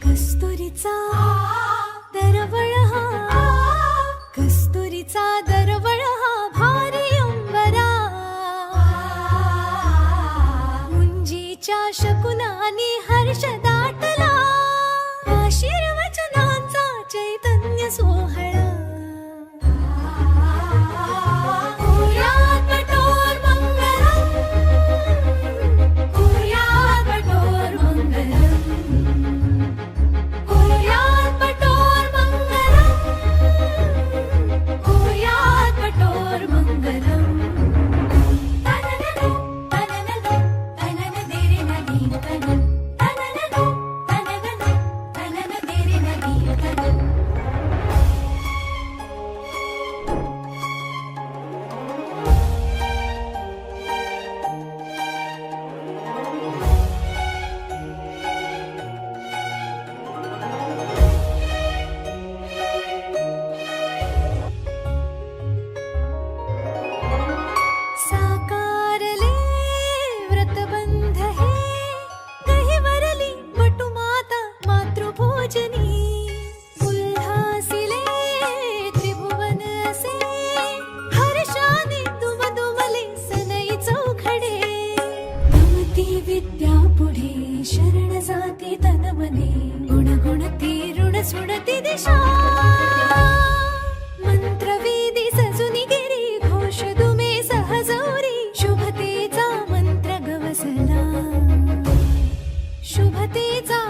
कस्तुरीचा दरवळ हा, कस्तुरीचा दरवळ हा भारी अंबरा, मुंजीच्या शकुनानी हर्ष दाटला, आशीर्वचनांचा चैतन्य सोहळा. विद्या पुढे शरण जाती तन मने, गुण गुणती ऋण सुणती दिशा, मंत्रवेदी सजुनी गिरी, घोष दुमे सहजौरी, शुभतेचा मंत्र गवसला, शुभतेचा